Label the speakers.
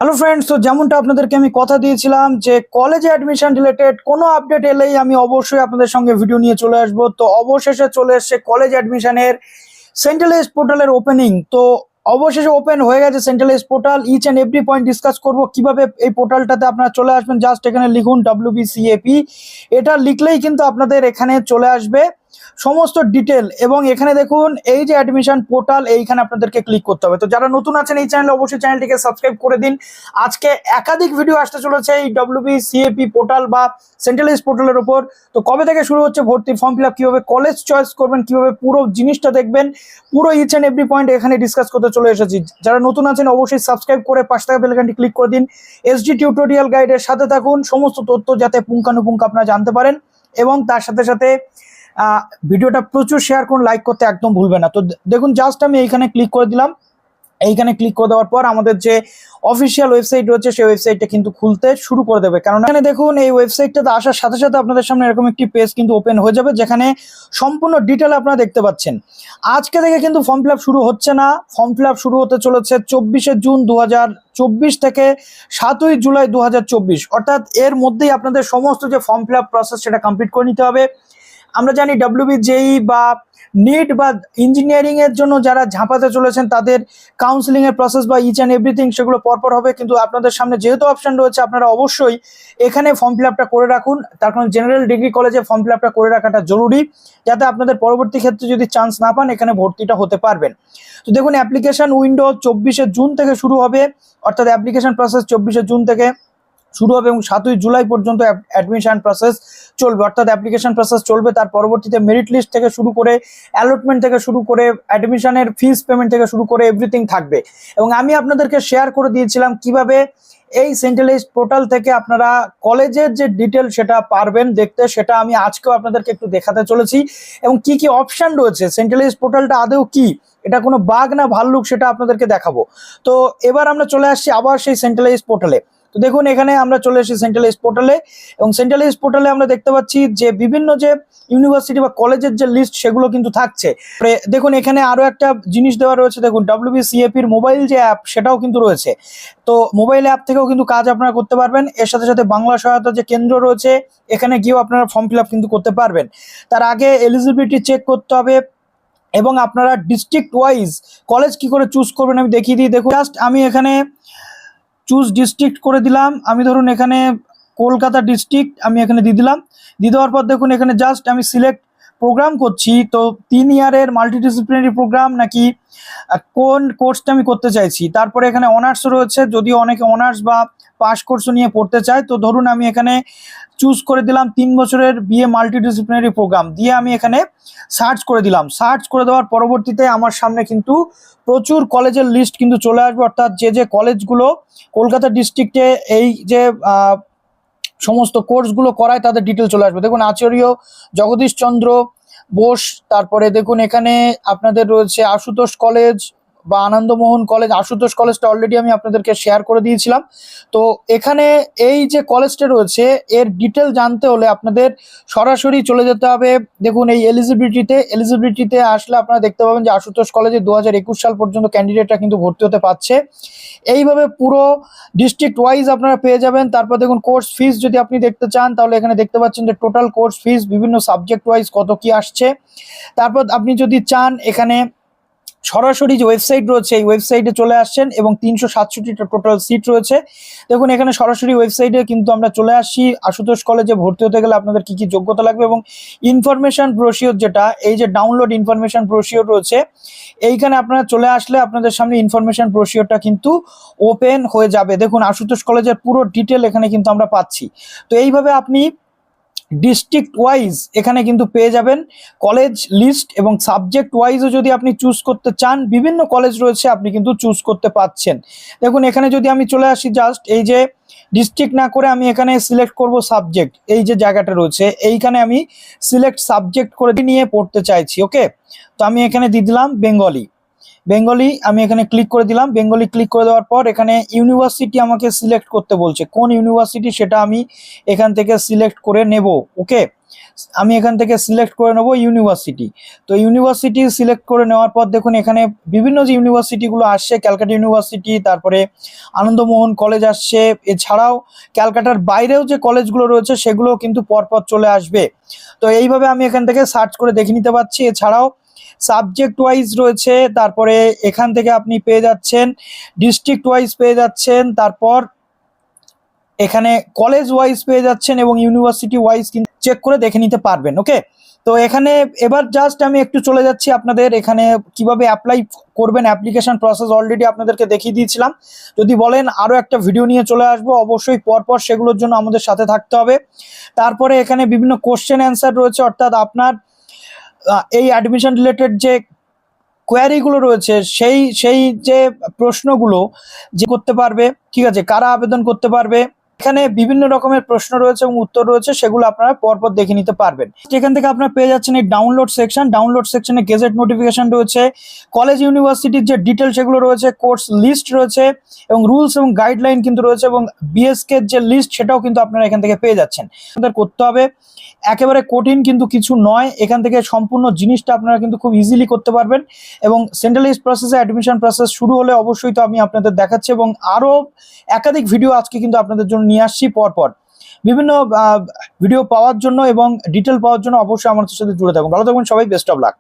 Speaker 1: Hello friends, তো যেমনটা আপনাদেরকে আমি কথা দিয়েছিলাম যে কলেজে অ্যাডমিশন রিলেটেড কোনো আপডেট এলেই আমি অবশ্যই আপনাদের সঙ্গে ভিডিও নিয়ে চলে আসব। তো অবশেষে চলে এসেছে কলেজ অ্যাডমিশনের সেন্ট্রালাইজড পোর্টালের ওপেনিং। তো অবশেষে ওপেন হয়ে গেছে centralised portal. Each and every point discuss করব কিভাবে এই পোর্টালটাতে আপনারা চলে আসবেন। জাস্ট এখানে লিখুন WBCAP, এটা লিখলেই কিন্তু আপনাদের এখানে চলে আসবে সমস্ত ডিটেল। এবং এখানে দেখুন এই যে অ্যাডমিশন পোর্টাল, এইখানে আপনাদেরকে ক্লিক করতে হবে। তো যারা নতুন আছেন এই চ্যানেলে অবশ্যই চ্যানেলটিকে সাবস্ক্রাইব করে দিন। আজকে একাধিক ভিডিও আসতে চলেছে এই WBCAP পোর্টাল বা সেন্ট্রালাইজড পোর্টালের উপর। তো কবে থেকে শুরু হচ্ছে ভর্তি, ফর্ম ফিল আপ, কীভাবে কলেজ চয়েস করবেন, কীভাবে পুরো জিনিসটা দেখবেন, পুরো ইচ অ্যান্ড এভরি পয়েন্ট এখানে ডিসকাস করতে চলে এসেছি। যারা নতুন আছেন অবশ্যই সাবস্ক্রাইব করে পাশে থাকা বেল আইকনটি ক্লিক করে দিন। SG টিউটোরিয়াল গাইডের সাথে থাকুন, সমস্ত তথ্য যাতে পুঙ্খানুপুঙ্খ আপনারা জানতে পারেন। এবং তার সাথে সাথে ভিডিওটা প্রচুর শেয়ার করুন, লাইক করতে একদম ভুলবেন না। তো দেখুন জাস্ট আমি এইখানে ক্লিক করে দিলাম। এইখানে ক্লিক করে দেওয়ার পর আমাদের যে অফিসিয়াল ওয়েবসাইট রয়েছে সেই ওয়েবসাইটটা কিন্তু খুলতে শুরু করে দেবে। কারণ এখানে দেখুন এই ওয়েবসাইটটাতে আসার সাথে সাথে আপনাদের সামনে এরকম একটি পেজ কিন্তু ওপেন হয়ে যাবে, যেখানে সম্পূর্ণ ডিটেল আপনারা দেখতে পাচ্ছেন। আজকে থেকে কিন্তু ফর্ম ফিল আপ শুরু হচ্ছে না, ফর্ম ফিল আপ শুরু হতে চলেছে 24শে জুন 2024 থেকে 7ই জুলাই 2024, অর্থাৎ এর মধ্যেই আপনাদের সমস্ত যে ফর্ম ফিল আপ প্রসেস সেটা কমপ্লিট করে নিতে হবে। আমরা জানি WBJEE বা নিট বা ইঞ্জিনিয়ারিং এর জন্য যারা ঝাঁপাতে চলেছেন তাদের কাউন্সিলিং এর প্রসেস বা ইচ অ্যান্ড এভরিথিং সেগুলো পরপর হবে। কিন্তু আপনাদের সামনে যেহেতু অপশন রয়েছে, আপনারা অবশ্যই এখানে ফর্ম ফিল আপটা করে রাখুন। তার কারণ জেনারেল ডিগ্রি কলেজে ফর্ম ফিল আপটা করে রাখাটা জরুরি, যাতে আপনাদের পরবর্তী ক্ষেত্রে যদি চান্স না পান এখানে ভর্তিটা হতে পারবেন। তো দেখুন অ্যাপ্লিকেশন উইন্ডো 24শে জুন থেকে শুরু হবে, অর্থাৎ অ্যাপ্লিকেশন প্রসেস 24শে জুন থেকে শুরু হবে এবং 7ই জুলাই পর্যন্ত অ্যাডমিশন প্রসেস চলবে, অর্থাৎ অ্যাপ্লিকেশন প্রসেস চলবে। তার পরবর্তীতে মেরিট লিস্ট থেকে শুরু করে অ্যালটমেন্ট থেকে শুরু করে অ্যাডমিশনের ফিস পেমেন্ট থেকে শুরু করে এভরিথিং থাকবে। এবং আমি আপনাদেরকে শেয়ার করে দিয়েছিলাম কিভাবে এই সেন্ট্রালাইজড পোর্টাল থেকে আপনারা কলেজের যে ডিটেল সেটা পারবেন দেখতে, সেটা আমি আজকেও আপনাদেরকে একটু দেখাতে চলেছি। এবং কি কি অপশন রয়েছে, সেন্ট্রালাইজড পোর্টালটা আদৌ কি, এটা কোনো বাগ না ভাল্লুক, সেটা আপনাদেরকে দেখাবো। তো এবার আমরা চলে আসছি আবার সেই সেন্ট্রালাইজড পোর্টালে। তো দেখুন এখানে আমরা চলে এসেছি সেন্ট্রালাইজড পোর্টালে, এবং সেন্ট্রালাইজড পোর্টালে আমরা দেখতে পাচ্ছি যে বিভিন্ন যে ইউনিভার্সিটি বা কলেজের যে লিস্ট সেগুলো কিন্তু থাকছে। দেখুন এখানে আরো একটা জিনিস দেওয়া রয়েছে, দেখুন WBCAP-র মোবাইল যে অ্যাপ সেটাও কিন্তু রয়েছে। তো মোবাইল অ্যাপ থেকেও কিন্তু কাজ আপনারা করতে পারবেন। এর সাথে সাথে বাংলা সহায়তা যে কেন্দ্র রয়েছে এখানে গিয়েও আপনারা ফর্ম ফিল আপ কিন্তু করতে পারবেন। তার আগে এলিজিবিলিটি চেক করতে হবে এবং আপনারা ডিস্ট্রিক্ট ওয়াইজ কলেজ কি করে চুজ করবেন আমি দেখিয়ে দিই। দেখুন জাস্ট আমি এখানে চুজ ডিস্ট্রিক্ট করে দিলাম। আমি ধরুন এখানে কলকাতা ডিস্ট্রিক্ট আমি এখানে দিয়ে দিলাম। দিয়ে দেওয়ার পর দেখুন এখানে জাস্ট আমি সিলেক্ট প্রোগ্রাম করছি। তো 3 ইয়ারের মাল্টিডিসিপ্লিনারি প্রোগ্রাম নাকি কোন কোর্সটা আমি করতে চাইছি। তারপরে এখানে অনার্স রয়েছে, যদিও অনেকে অনার্স বা পাস কোর্স নিয়ে পড়তে চায়। তো ধরুন আমি এখানে চুজ করে দিলাম 3 বছরের BA মাল্টিডিসিপ্লিনারি প্রোগ্রাম, দিয়ে আমি এখানে সার্চ করে দিলাম। সার্চ করে দেওয়ার পরবর্তীতে আমার সামনে কিন্তু প্রচুর কলেজের লিস্ট কিন্তু চলে আসবে, অর্থাৎ যে যে কলেজগুলো কলকাতা ডিস্ট্রিক্টে এই যে সমস্ত কোর্সগুলো করায় তাদের ডিটেল চলে আসবে। দেখুন আচার্য জগদীশচন্দ্র বোস, তারপরে দেখুন এখানে আপনাদের রয়েছে আশুতোষ কলেজ বা আনন্দমোহন কলেজ। আশুতোষ কলেজটা অলরেডি আমি আপনাদেরকে শেয়ার করে দিয়েছিলাম। তো এখানে এই যে কলেজটা রয়েছে এর ডিটেল জানতে হলে আপনাদের সরাসরি চলে যেতে হবে। দেখুন এই এলিজিবিলিটিতে আসলে আপনারা দেখতে পাবেন যে আশুতোষ কলেজে 2021 সাল পর্যন্ত ক্যান্ডিডেটরা কিন্তু ভর্তি হতে পারছে। এইভাবে পুরো ডিস্ট্রিক্ট ওয়াইজ আপনারা পেয়ে যাবেন। তারপর দেখুন কোর্স ফিস যদি আপনি দেখতে চান তাহলে এখানে দেখতে পাচ্ছেন যে টোটাল কোর্স ফিস বিভিন্ন সাবজেক্ট ওয়াইজ কত কি আসছে। তারপর আপনি যদি চান এখানে সরাসরি যে ওয়েবসাইট রয়েছে এই ওয়েবসাইটে চলে আসছেন এবং 367টা টোটাল সিট রয়েছে। দেখুন এখানে সরাসরি ওয়েবসাইটে কিন্তু আমরা চলে আসছি। আশুতোষ কলেজে ভর্তি হতে গেলে আপনাদের কি কি যোগ্যতা লাগবে এবং ইনফরমেশন ব্রোশিওর, যেটা এই যে ডাউনলোড ইনফরমেশন ব্রোশিওর রয়েছে, এইখানে আপনারা চলে আসলে আপনাদের সামনে ইনফরমেশন ব্রোশিওরটা কিন্তু ওপেন হয়ে যাবে। দেখুন আশুতোষ কলেজের পুরো ডিটেল এখানে কিন্তু আমরা পাচ্ছি। তো এইভাবে আপনি ডিস্ট্রিক্ট ওয়াইজ এখানে কিন্তু পেয়ে যাবেন কলেজ লিস্ট, এবং সাবজেক্ট ওয়াইজও যদি আপনি চুজ করতে চান বিভিন্ন কলেজ রয়েছে আপনি কিন্তু চুজ করতে পাচ্ছেন। দেখুন এখানে যদি আমি চলে আসি জাস্ট এই যে ডিস্ট্রিক্ট না করে আমি এখানে সিলেক্ট করব সাবজেক্ট, এই যে জায়গাটা রয়েছে এইখানে আমি সিলেক্ট সাবজেক্ট করে নিয়ে পড়তে চাইছি। ওকে, তো আমি এখানে দিয়ে দিলাম বেঙ্গলি। বেঙ্গলি আমি এখানে ক্লিক করে দিলাম। বেঙ্গলি ক্লিক করে দেওয়ার পর এখানে ইউনিভার্সিটি আমাকে সিলেক্ট করতে বলছে, কোন ইউনিভার্সিটি সেটা আমি এখান থেকে সিলেক্ট করে নেব। ওকে, আমি এখান থেকে সিলেক্ট করে নেব ইউনিভার্সিটি। তো ইউনিভার্সিটি সিলেক্ট করে নেওয়ার পর দেখুন এখানে বিভিন্ন যে ইউনিভার্সিটিগুলো আসছে, ক্যালকাটা ইউনিভার্সিটি, তারপরে আনন্দমোহন কলেজ আসছে, এছাড়াও ক্যালকাটার বাইরেও যে কলেজগুলো রয়েছে সেগুলো কিন্তু পরপর চলে আসবে। তো এইভাবে আমি এখান থেকে সার্চ করে দেখে নিতে পারছি। এছাড়াও সাবজেক্ট ওয়াইজ রয়েছে, তারপরে এখান থেকে আপনি পেয়ে যাচ্ছেন ডিস্ট্রিক্ট ওয়াইজ পেয়ে যাচ্ছেন, তারপর এখানে কলেজ ওয়াইজ পেয়ে যাচ্ছেন এবং ইউনিভার্সিটি ওয়াইজ কিন্তু চেক করে দেখে নিতে পারবেন। ওকে, তো এখানে এবার জাস্ট আমি একটু চলে যাচ্ছি আপনাদের এখানে কিভাবে অ্যাপ্লাই করবেন। অ্যাপ্লিকেশন প্রসেস অলরেডি আপনাদেরকে দেখিয়ে দিয়েছিলাম। যদি বলেন আরও একটা ভিডিও নিয়ে চলে আসবো, অবশ্যই পরপর সেগুলোর জন্য আমাদের সাথে থাকতে হবে। তারপরে এখানে বিভিন্ন কোশ্চেন অ্যান্সার রয়েছে, অর্থাৎ আপনার এই অ্যাডমিশন রিলেটেড যে কোয়ারিগুলো রয়েছে সেই যে প্রশ্নগুলো যে করতে পারবে, ঠিক আছে, কারা আবেদন করতে পারবে, এখানে বিভিন্ন রকমের প্রশ্ন রয়েছে এবং উত্তর রয়েছে, সেগুলো আপনারা পরপর দেখে নিতে পারবেন। এখান থেকে আপনারা পেয়ে যাচ্ছেন এই ডাউনলোড সেকশন। ডাউনলোড সেকশনে গেজেট নোটিফিকেশন রয়েছে, কলেজ ইউনিভার্সিটির যে ডিটেল সেগুলো রয়েছে, কোর্স লিস্ট রয়েছে এবং রুলস এবং গাইডলাইন কিন্তু রয়েছে, এবং বিএসকে যে লিস্ট সেটাও কিন্তু আপনারা এখান থেকে পেয়ে যাচ্ছেন। আপনাদের করতে হবে, একেবারে কঠিন কিন্তু কিছু নয়। এখান থেকে সম্পূর্ণ জিনিসটা আপনারা কিন্তু খুব ইজিলি করতে পারবেন। এবং সেন্ট্রালাইজড প্রসেসে অ্যাডমিশন প্রসেস শুরু হলে অবশ্যই তো আমি আপনাদের দেখাচ্ছি, এবং আরও একাধিক ভিডিও আজকে কিন্তু আপনাদের জন্য নিয়ে আসছি পরপর। বিভিন্ন ভিডিও পাওয়ার জন্য এবং ডিটেল পাওয়ার জন্য অবশ্যই আমার সাথে জুড়ে থাকুন। ভালো থাকুন সবাই, বেস্ট অফ লাক।